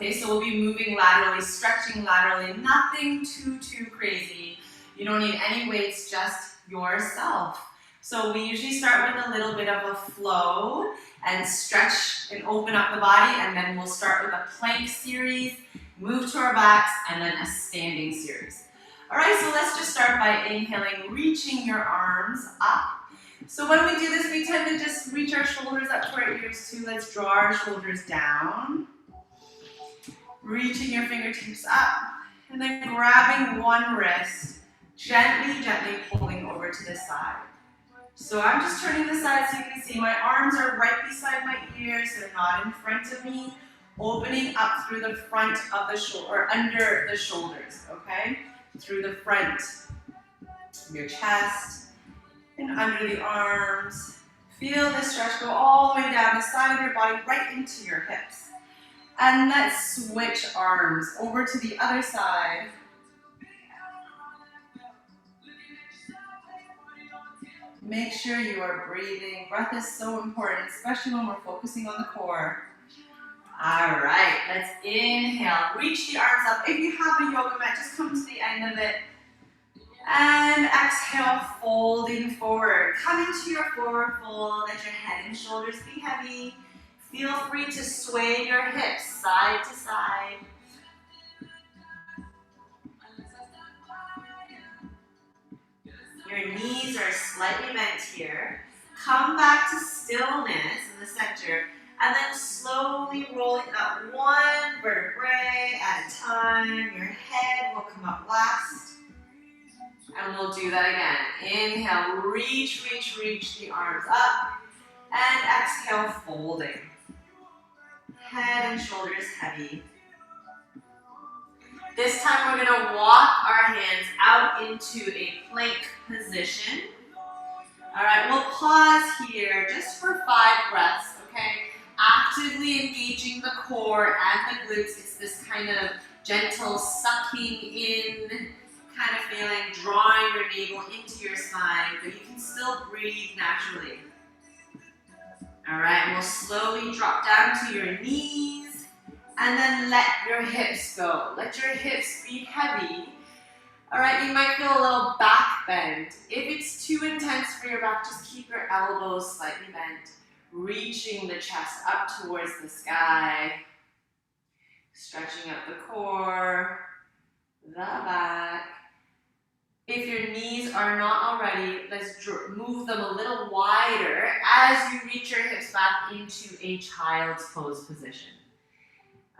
Okay, so we'll be moving laterally, stretching laterally, nothing too crazy. You don't need any weights, just yourself. So we usually start with a little bit of a flow and stretch and open up the body, and then we'll start with a plank series, move to our backs, and then a standing series. All right, so let's just start by inhaling, reaching your arms up. So when we do this, we tend to just reach our shoulders up to our ears too. Let's draw our shoulders down. Reaching your fingertips up, and then grabbing one wrist, gently pulling over to the side. So I'm just turning the side so you can see my arms are right beside my ears, they're not in front of me, opening up through the front of the shoulder, or under the shoulders, okay? Through the front of your chest and under the arms. Feel the stretch go all the way down the side of your body, right into your hips. And let's switch arms over to the other side. Make sure you are breathing. Breath is so important, especially when we're focusing on the core. All right, let's inhale. Reach the arms up. If you have a yoga mat, just come to the end of it. And exhale, folding forward. Come into your forward fold. Let your head and shoulders be heavy. Feel free to sway your hips side to side. Your knees are slightly bent here. Come back to stillness in the center, and then slowly rolling up one vertebrae at a time. Your head will come up last. And we'll do that again. Inhale, reach the arms up. And exhale, folding. Head and shoulders heavy. This time we're going to walk our hands out into a plank position. All right, we'll pause here just for 5 breaths, okay? Actively engaging the core and the glutes. It's this kind of gentle sucking in kind of feeling, drawing your navel into your spine, but you can still breathe naturally. All right, and we'll slowly drop down to your knees, and then let your hips go. Let your hips be heavy. All right, you might feel a little back bend. If it's too intense for your back, just keep your elbows slightly bent, reaching the chest up towards the sky, stretching up the core, the back. If your knees are not already, let's move them a little wider as you reach your hips back into a child's pose position.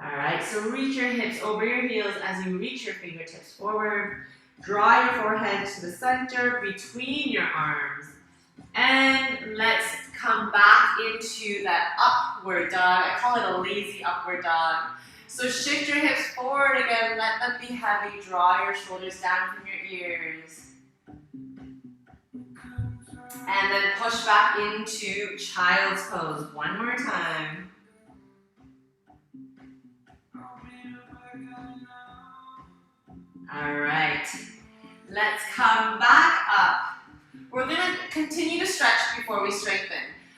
All right, so reach your hips over your heels as you reach your fingertips forward. Draw your forehead to the center between your arms. And let's come back into that upward dog. I call it a lazy upward dog. So shift your hips forward again, let them be heavy. Draw your shoulders down from your ears. And then push back into child's pose one more time. All right, let's come back up. We're gonna continue to stretch before we strengthen.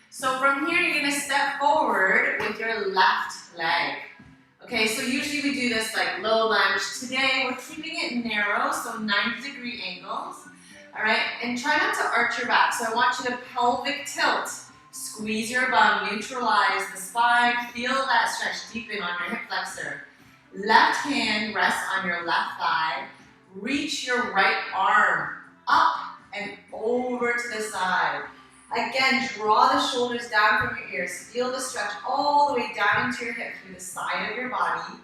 So from here, you're gonna step forward with your left leg. Okay, so usually we do this like low lunge. Today, we're keeping it narrow, so 90-degree angles. All right, and try not to arch your back. So I want you to pelvic tilt. Squeeze your bum, neutralize the spine. Feel that stretch deepen on your hip flexor. Left hand rests on your left thigh. Reach your right arm up and over to the side. Again, draw the shoulders down from your ears. Feel the stretch all the way down into your hip through the side of your body.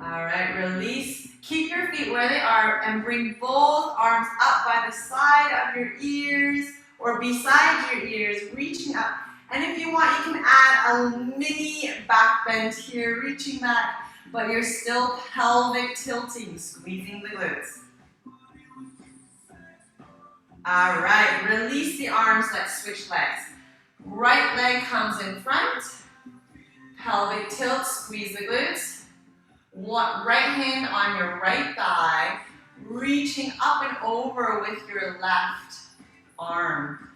All right, release. Keep your feet where they are and bring both arms up by the side of your ears or beside your ears, reaching up. And if you want, you can add a mini back bend here, reaching back, but you're still pelvic tilting, squeezing the glutes. All right, release the arms, let's switch legs. Right leg comes in front, pelvic tilt, squeeze the glutes. Right hand on your right thigh, reaching up and over with your left. arm.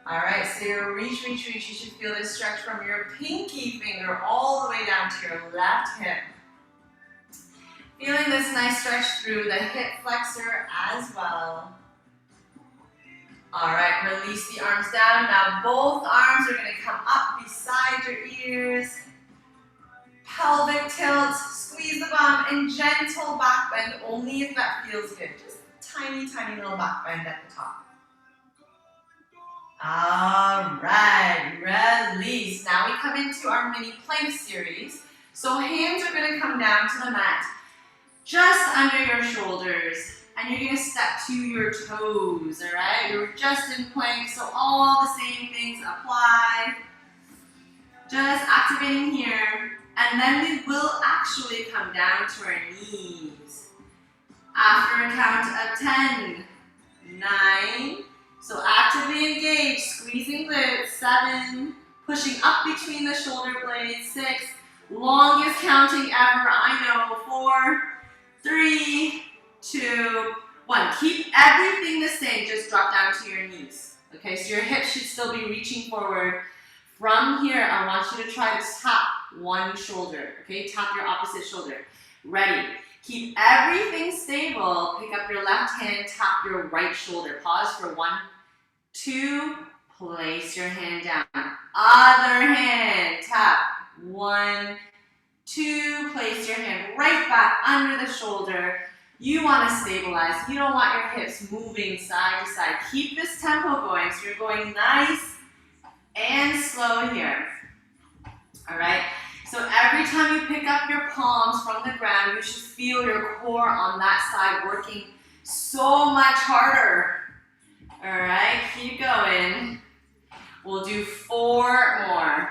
All right, so your reach. You should feel this stretch from your pinky finger all the way down to your left hip. Feeling this nice stretch through the hip flexor as well. All right, release the arms down. Now both arms are gonna come up beside your ears. Pelvic tilt, squeeze the bum, and gentle back bend only if that feels good. Just tiny little back bend at the top. All right, release. Now we come into our mini plank series. So hands are gonna come down to the mat, just under your shoulders, and you're gonna step to your toes, all right? You're just in plank, so all the same things apply. Just activating here, and then we will actually come down to our knees. After a count of 10, 9, so actively engage, squeezing glutes, 7, pushing up between the shoulder blades, 6, longest counting ever, I know, 4, 3, 2, 1. Keep everything the same, just drop down to your knees. Okay, so your hips should still be reaching forward. From here, I want you to try to tap one shoulder, okay? Tap your opposite shoulder. Ready. Keep everything stable. Pick up your left hand, tap your right shoulder. Pause for 1, 2, place your hand down. Other hand, tap. 1, 2, place your hand right back under the shoulder. You want to stabilize. You don't want your hips moving side to side. Keep this tempo going. So you're going nice and slow here. All right. So every time you pick up your palms from the ground, you should feel your core on that side working so much harder. All right, keep going. We'll do 4 more.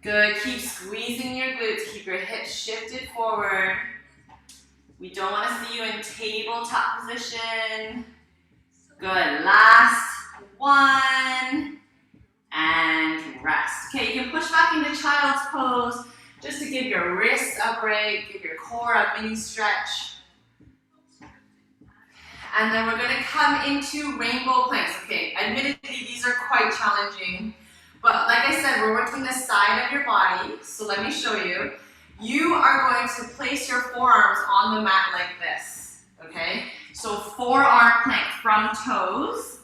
Good, keep squeezing your glutes. Keep your hips shifted forward. We don't want to see you in tabletop position. Good, last 1. And rest. Okay, you can push back into child's pose just to give your wrists a break, give your core a mini stretch. And then we're going to come into rainbow planks. Okay, admittedly, these are quite challenging, but like I said, we're working the side of your body. So let me show you. You are going to place your forearms on the mat like this. Okay, so forearm plank from toes.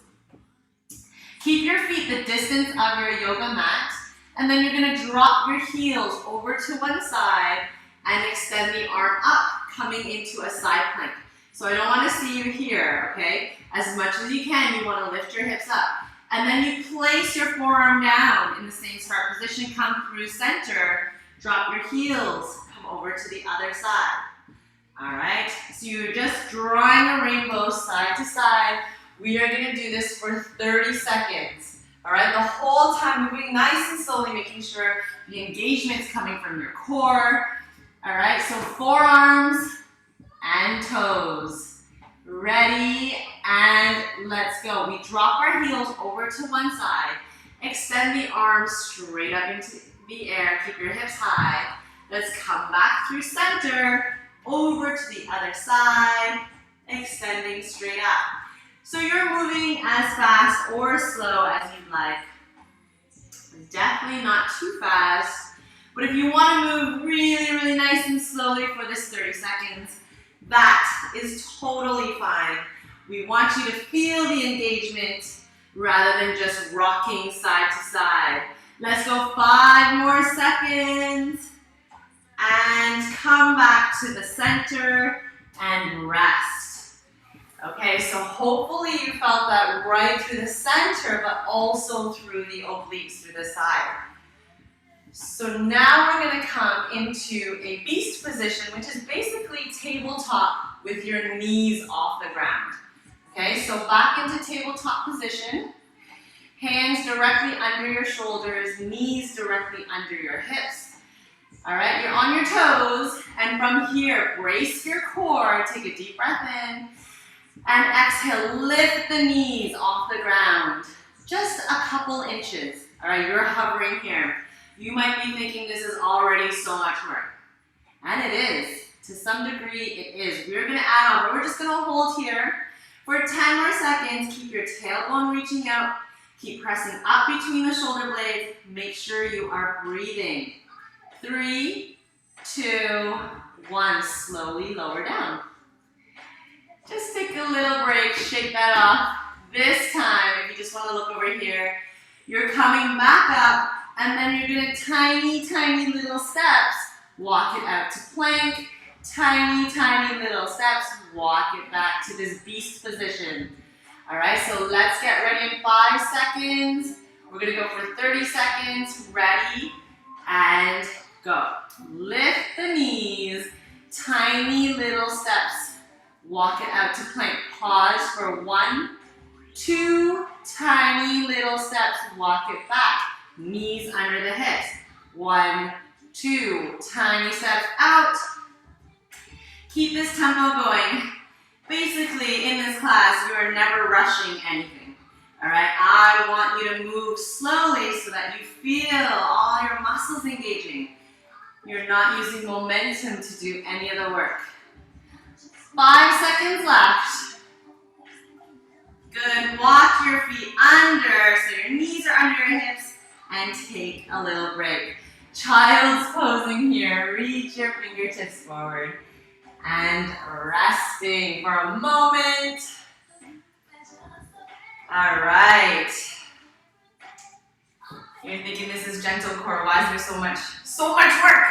Keep your feet the distance of your yoga mat, and then you're going to drop your heels over to one side and extend the arm up, coming into a side plank. So I don't want to see you here, okay? As much as you can, you want to lift your hips up. And then you place your forearm down in the same start position, come through center, drop your heels, come over to the other side. All right, so you're just drawing a rainbow side to side. We are going to do this for 30 seconds, all right? The whole time moving nice and slowly, making sure the engagement's coming from your core, all right? So forearms and toes. Ready, and let's go. We drop our heels over to one side, extend the arms straight up into the air, keep your hips high. Let's come back through center, over to the other side, extending straight up. So you're moving as fast or slow as you'd like. Definitely not too fast, but if you want to move really nice and slowly for this 30 seconds, that is totally fine. We want you to feel the engagement rather than just rocking side to side. Let's go 5 more seconds and come back to the center and rest. Okay, so hopefully you felt that right through the center, but also through the obliques, through the side. So now we're going to come into a beast position, which is basically tabletop with your knees off the ground. Okay, so back into tabletop position. Hands directly under your shoulders, knees directly under your hips. All right, you're on your toes, and from here, brace your core, take a deep breath in, and exhale, lift the knees off the ground, just a couple inches. All right, you're hovering here. You might be thinking this is already so much work, and it is. To some degree, it is. We're gonna add on, but we're just gonna hold here For 10 more seconds, keep your tailbone reaching out. Keep pressing up between the shoulder blades. Make sure you are breathing. 3, 2, 1. Slowly lower down. Just take a little break, shake that off. This time, if you just want to look over here, you're coming back up, and then you're gonna tiny little steps, walk it out to plank, tiny little steps, walk it back to this beast position. All right, so let's get ready in 5 seconds. We're gonna go for 30 seconds. Ready, and go. Lift the knees, tiny little steps. Walk it out to plank. Pause for 1, 2, tiny little steps. Walk it back. Knees under the hips. 1, 2, tiny steps out. Keep this tempo going. Basically, in this class, you are never rushing anything. All right, I want you to move slowly so that you feel all your muscles engaging. You're not using momentum to do any of the work. 5 seconds left. Good, walk your feet under, so your knees are under your hips, and take a little break. Child's posing here, reach your fingertips forward, and resting for a moment. All right. You're thinking this is gentle core, why is there so much work?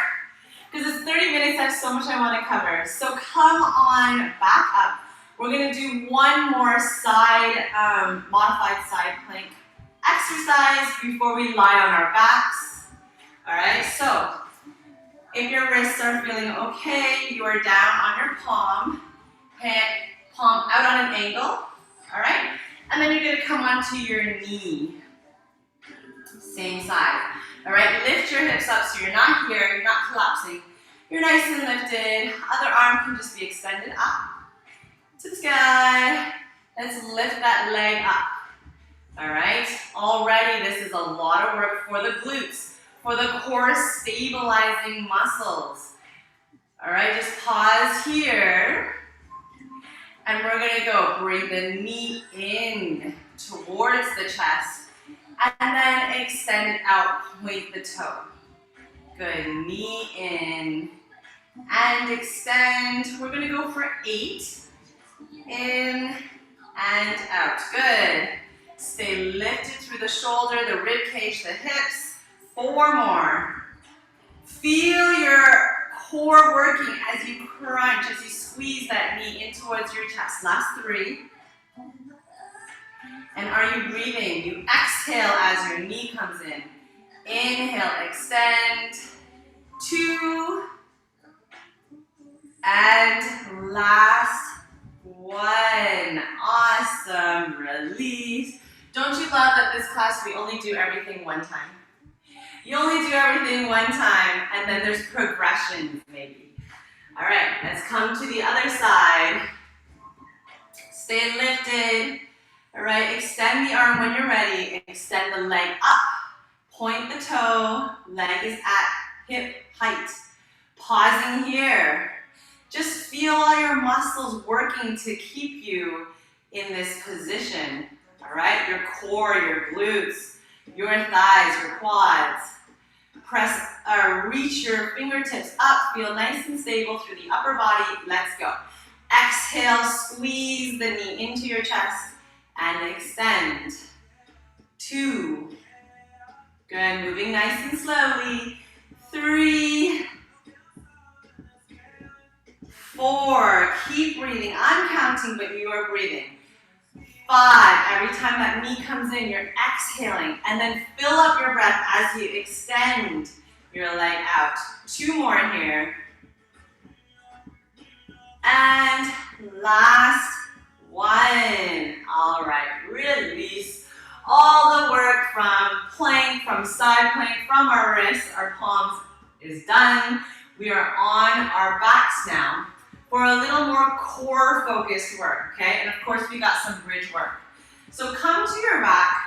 Because it's 30 minutes, I have so much I want to cover. So come on back up. We're going to do one more side, modified side plank exercise before we lie on our backs. All right, so if your wrists are feeling okay, you are down on your palm, palm out on an angle, all right? And then you're going to come onto your knee, same side. All right, lift your hips up so you're not here, you're not collapsing. You're nice and lifted. Other arm can just be extended up to the sky. Let's lift that leg up. All right, already this is a lot of work for the glutes, for the core stabilizing muscles. All right, just pause here. And we're gonna go, bring the knee in towards the chest. And then extend it out, point the toe. Good, knee in and extend. We're gonna go for 8. In and out, good. Stay lifted through the shoulder, the rib cage, the hips. 4 more. Feel your core working as you crunch, as you squeeze that knee in towards your chest. Last 3. And are you breathing? You exhale as your knee comes in. Inhale, extend. 2. And last 1. Awesome. Release. Don't you love that this class we only do everything one time? You only do everything one time, and then there's progressions maybe. All right, let's come to the other side. Stay lifted. All right, extend the arm when you're ready. Extend the leg up. Point the toe. Leg is at hip height. Pausing here. Just feel all your muscles working to keep you in this position. All right, your core, your glutes, your thighs, your quads. Reach your fingertips up. Feel nice and stable through the upper body. Let's go. Exhale, squeeze the knee into your chest. And extend. 2. Good, moving nice and slowly. 3. 4. Keep breathing. I'm counting, but you are breathing. 5. Every time that knee comes in, you're exhaling. And then fill up your breath as you extend your leg out. 2 more here. And last 1. All right, release all the work from plank, from side plank, from our wrists, our palms is done. We are on our backs now for a little more core focused work, okay? And of course we got some bridge work. So come to your back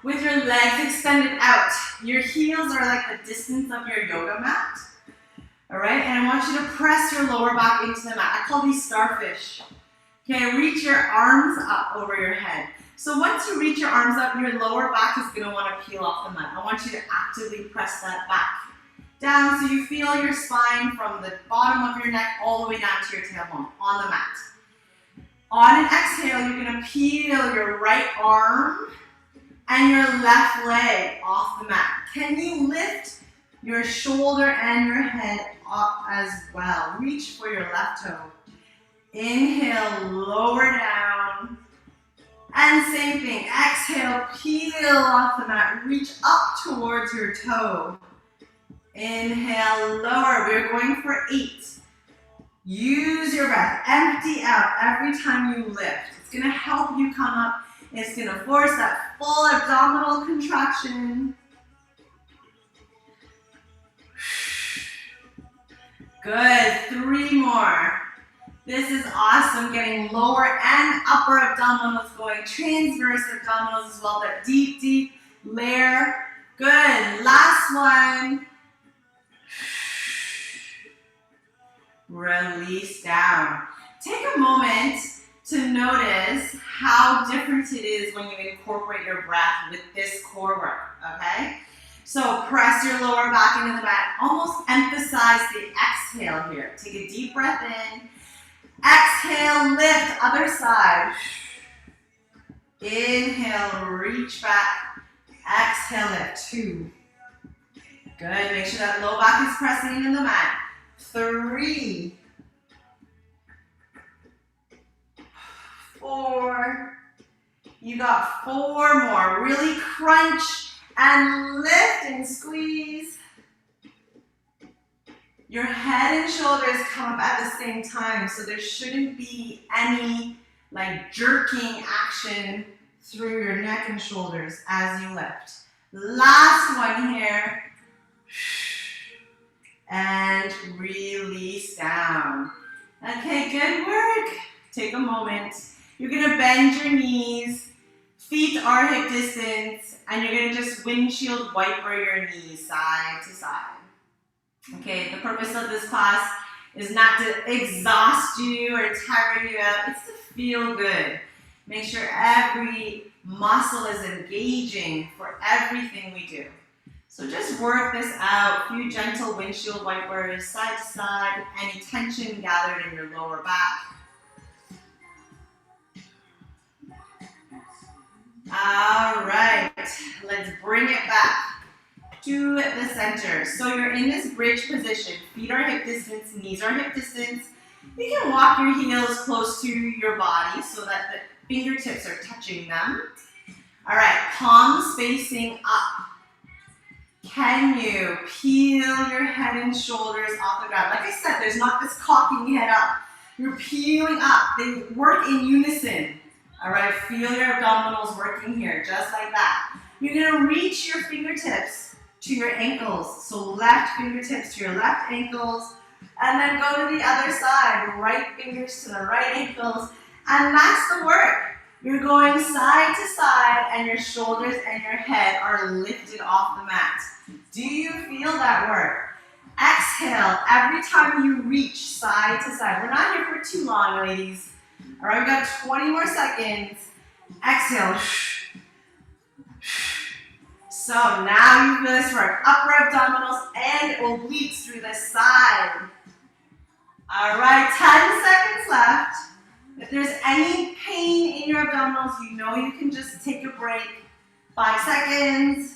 with your legs extended out. Your heels are like the distance of your yoga mat. All right, and I want you to press your lower back into the mat. I call these starfish. Okay, reach your arms up over your head. So once you reach your arms up, your lower back is going to want to peel off the mat. I want you to actively press that back down so you feel your spine from the bottom of your neck all the way down to your tailbone on the mat. On an exhale, you're going to peel your right arm and your left leg off the mat. Can you lift your shoulder and your head up as well? Reach for your left toe. Inhale, lower down. And same thing, exhale, peel off the mat. Reach up towards your toe. Inhale, lower. We're going for 8. Use your breath. Empty out every time you lift. It's going to help you come up. It's going to force that full abdominal contraction. Good. 3 more. This is awesome. Getting lower and upper abdominals going. Transverse abdominals as well. That deep, deep layer. Good. Last one. Release down. Take a moment to notice how different it is when you incorporate your breath with this core work, okay? So press your lower back into the mat. Almost emphasize the exhale here. Take a deep breath in. Exhale, lift, other side. Inhale, reach back. Exhale, lift. 2. Good. Make sure that low back is pressing into the mat. 3. 4. You got 4 more. Really crunch and lift and squeeze. Your head and shoulders come up at the same time, so there shouldn't be any like jerking action through your neck and shoulders as you lift. Last one here. And release down. Okay, good work. Take a moment. You're gonna bend your knees, feet are hip distance, and you're gonna just windshield wiper your knees side to side. Okay, the purpose of this class is not to exhaust you or tire you out, it's to feel good. Make sure every muscle is engaging for everything we do. So just work this out, a few gentle windshield wipers, side to side, any tension gathered in your lower back. All right, let's bring it back to the center. So you're in this bridge position, feet are hip distance, knees are hip distance. You can walk your heels close to your body so that the fingertips are touching them. All right, palms facing up. Can you peel your head and shoulders off the ground? Like I said, there's not this cocking head up. You're peeling up. They work in unison. All right, feel your abdominals working here, just like that. You're gonna reach your fingertips to your ankles. So left fingertips to your left ankles, and then go to the other side. Right fingers to the right ankles, and that's the work. You're going side to side, and your shoulders and your head are lifted off the mat. Do you feel that work? Exhale every time you reach side to side. We're not here for too long, ladies. All right, we've got 20 more seconds. Exhale. So now you feel this work. Upper abdominals and obliques through the side. All right, 10 seconds left. If there's any pain in your abdominals, you know you can just take a break. 5 seconds.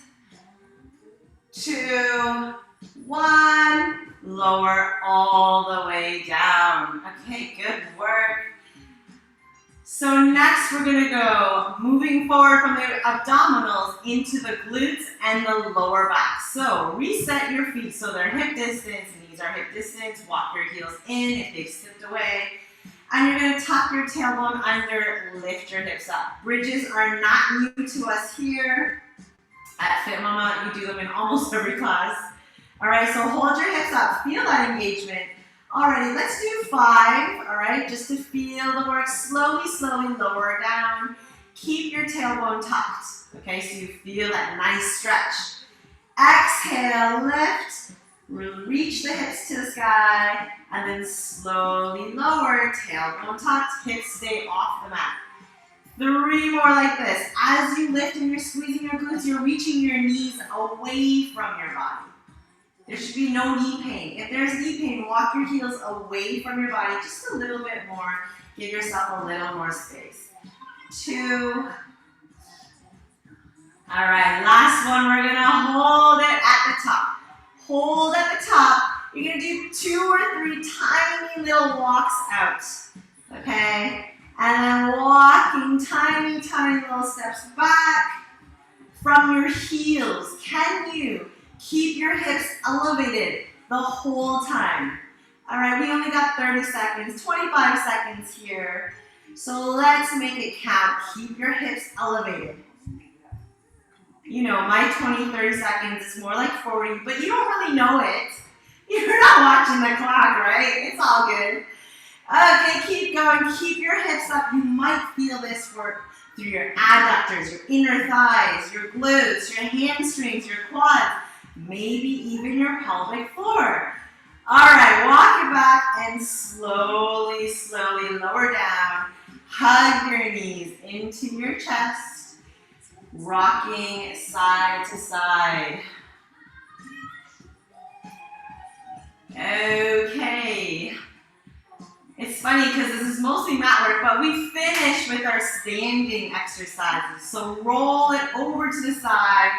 2, 1. Lower all the way down. Okay, good work. So next we're gonna go moving forward from the abdominals into the glutes and the lower back. So reset your feet so they're hip distance, knees are hip distance, walk your heels in if they've slipped away. And you're gonna tuck your tailbone under, lift your hips up. Bridges are not new to us here. At Fit Mama, you do them in almost every class. All right, so hold your hips up, feel that engagement. Alrighty, let's do 5, all right, just to feel the work. Slowly, slowly lower down. Keep your tailbone tucked, okay, so you feel that nice stretch. Exhale, lift. Reach the hips to the sky, and then slowly lower, tailbone tucked, hips stay off the mat. 3 more like this. As you lift and you're squeezing your glutes, you're reaching your knees away from your body. There should be no knee pain. If there's knee pain, walk your heels away from your body just a little bit more. Give yourself a little more space. 2. All right, last one. We're gonna hold it at the top. Hold at the top. You're gonna do 2 or 3 tiny little walks out, okay? And then walking tiny, tiny little steps back from your heels. Can you keep your hips elevated the whole time? All right, we only got 30 seconds, 25 seconds here. So let's make it count. Keep your hips elevated. You know, my 20, 30 seconds is more like 40, but you don't really know it. You're not watching the clock, right? It's all good. Okay, keep going. Keep your hips up. You might feel this work through your adductors, your inner thighs, your glutes, your hamstrings, your quads, maybe even your pelvic floor. All right, walk it back and slowly, slowly lower down. Hug your knees into your chest, rocking side to side. Okay. It's funny because this is mostly mat work, but we finished with our standing exercises. So roll it over to the side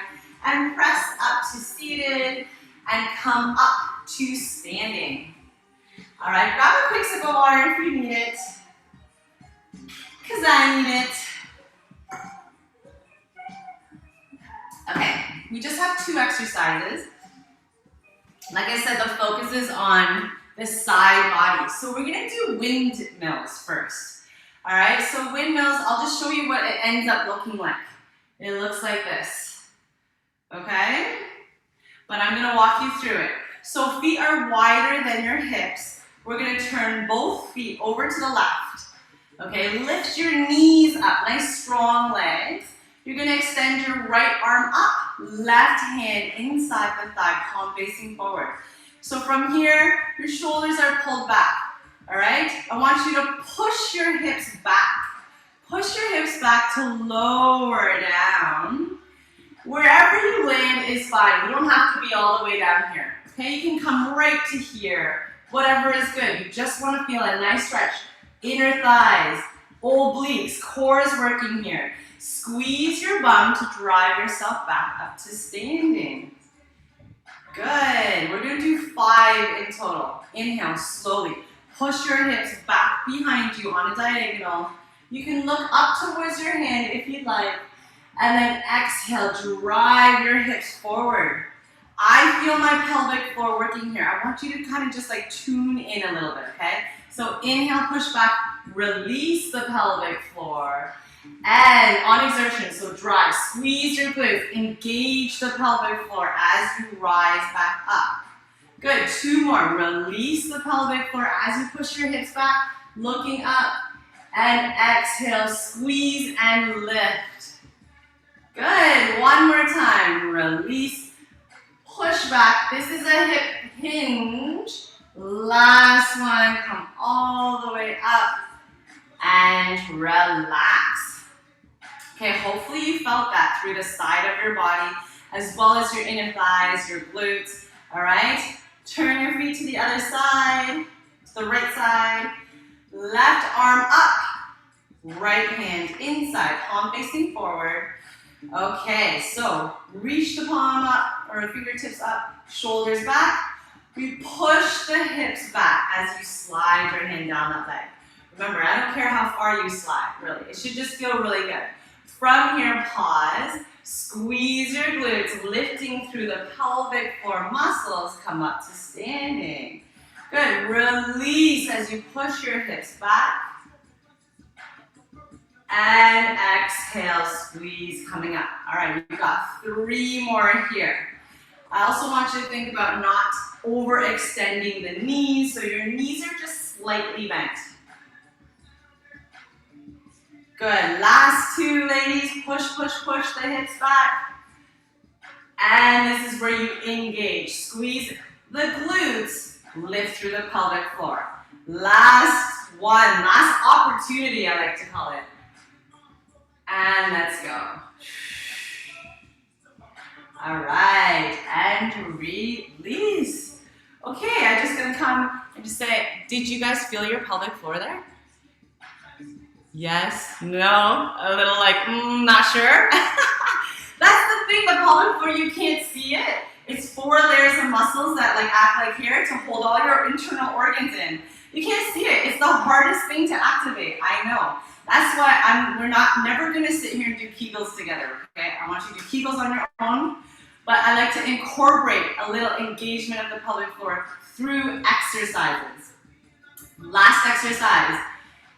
and press up to seated and come up to standing. All right, grab a quick sip of water if you need it, because I need it. Okay, we just have 2 exercises. Like I said, the focus is on the side body. So we're gonna do windmills first. All right, so windmills, I'll just show you what it ends up looking like. It looks like this, okay? But I'm gonna walk you through it. So feet are wider than your hips. We're gonna turn both feet over to the left. Okay, lift your knees up, nice strong legs. You're gonna extend your right arm up, left hand inside the thigh, palm facing forward. So from here, your shoulders are pulled back, all right? I want you to push your hips back. Push your hips back to lower down. Wherever you land is fine. You don't have to be all the way down here, okay? You can come right to here. Whatever is good. You just want to feel a nice stretch. Inner thighs, obliques, core is working here. Squeeze your bum to drive yourself back up to standing. Good. We're going to do 5 in total. Inhale slowly. Push your hips back behind you on a diagonal. You can look up towards your hand if you'd like. And then exhale, drive your hips forward. I feel my pelvic floor working here. I want you to kind of just like tune in a little bit, okay? So inhale, push back, release the pelvic floor. And on exertion, so drive, squeeze your glutes, engage the pelvic floor as you rise back up. Good, 2 more. Release the pelvic floor as you push your hips back, looking up. And exhale, squeeze and lift. Good, 1 more time. Release, push back. This is a hip hinge. Last one, come all the way up and relax. Okay, hopefully you felt that through the side of your body, as well as your inner thighs, your glutes, all right? Turn your feet to the other side, to the right side. Left arm up, right hand inside, palm facing forward. Okay, so reach the palm up, or fingertips up, shoulders back. We push the hips back as you slide your hand down that leg. Remember, I don't care how far you slide, really. It should just feel really good. From here, pause, squeeze your glutes, lifting through the pelvic floor muscles, come up to standing. Good, release as you push your hips back. And exhale, squeeze, coming up. All right, we've got 3 more here. I also want you to think about not overextending the knees, so your knees are just slightly bent. Good, last 2, ladies. Push, push, push the hips back. And this is where you engage. Squeeze the glutes lift through the pelvic floor. Last one, last opportunity, I like to call it. And let's go. All right, and release. Okay, I'm just gonna come and just say, did you guys feel your pelvic floor there? Yes, no, a little like, not sure. That's the thing, the pelvic floor, you can't see it. It's 4 layers of muscles that like act like hair to hold all your internal organs in. You can't see it. It's the hardest thing to activate, I know. That's why we're never gonna sit here and do Kegels together, okay? I want you to do Kegels on your own, but I like to incorporate a little engagement of the pelvic floor through exercises. Last exercise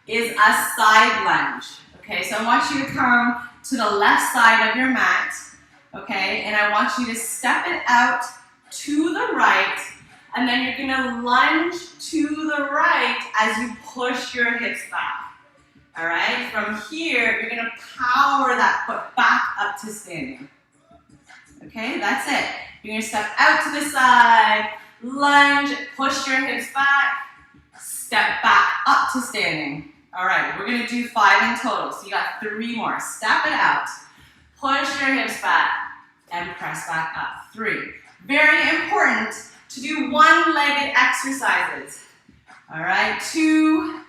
is a side lunge, okay? So I want you to come to the left side of your mat, okay? And I want you to step it out to the right, and then you're gonna lunge to the right as you push your hips back. All right, from here, you're gonna power that foot back up to standing. Okay, that's it. You're gonna step out to the side, lunge, push your hips back, step back up to standing. All right, we're gonna do 5 in total. So you got 3 more. Step it out, push your hips back, and press back up. 3. Very important to do one-legged exercises. All right, 2.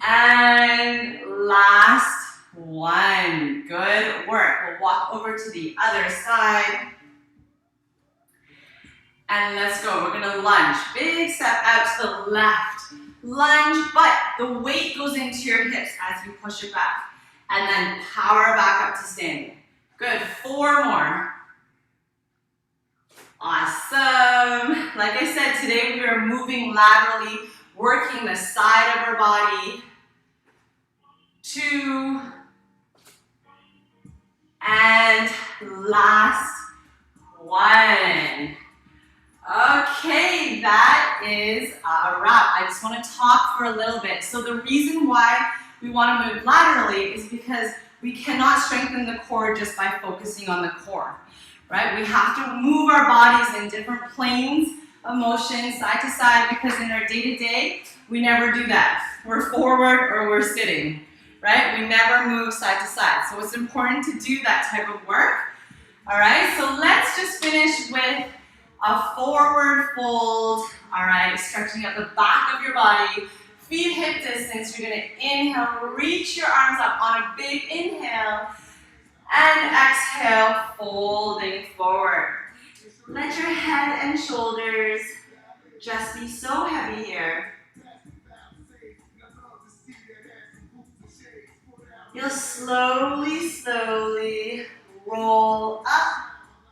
And last one. Good work. We'll walk over to the other side. And let's go. We're gonna lunge. Big step out to the left. Lunge, but the weight goes into your hips as you push it back. And then power back up to standing. Good. 4 more. Awesome. Like I said, today we are moving laterally, working the side of our body. 2, and last one. Okay, that is a wrap. I just want to talk for a little bit. So the reason why we want to move laterally is because we cannot strengthen the core just by focusing on the core, right? We have to move our bodies in different planes of motion, side to side, because in our day-to-day, we never do that. We're forward or we're sitting. Right? We never move side to side. So it's important to do that type of work. All right, so let's just finish with a forward fold. All right, stretching out the back of your body, feet hip distance. You're gonna inhale, reach your arms up on a big inhale, and exhale, folding forward. Let your head and shoulders just be so heavy here. You'll slowly, slowly roll up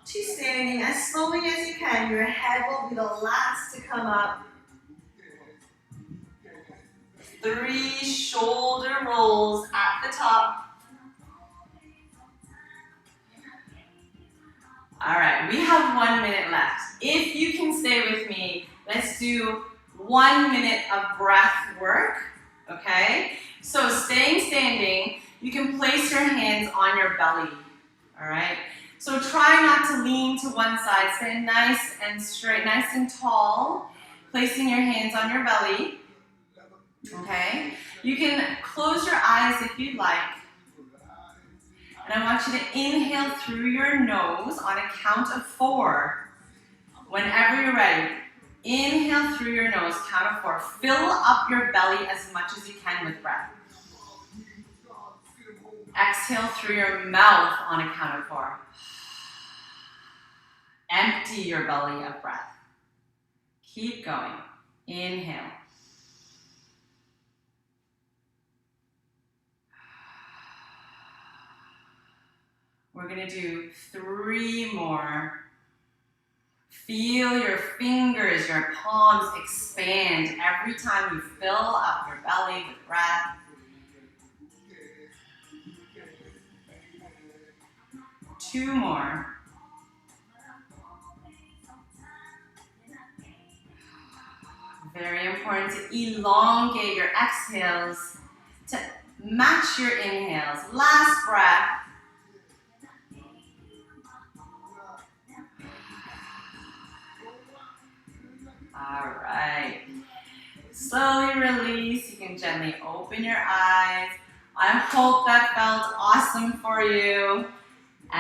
to standing as slowly as you can. Your head will be the last to come up. 3 shoulder rolls at the top. All right, we have 1 minute left. If you can stay with me, let's do 1 minute of breath work, okay? So staying standing, you can place your hands on your belly, all right? So try not to lean to one side. Stay nice and straight, nice and tall, placing your hands on your belly, okay? You can close your eyes if you'd like. And I want you to inhale through your nose on a count of 4. Whenever you're ready, inhale through your nose, count of 4. Fill up your belly as much as you can with breath. Exhale through your mouth on a count of 4. Empty your belly of breath. Keep going. Inhale. We're going to do 3 more. Feel your fingers, your palms expand every time you fill up your belly with breath. 2 more. Very important to elongate your exhales to match your inhales. Last breath. All right. Slowly release. You can gently open your eyes. I hope that felt awesome for you.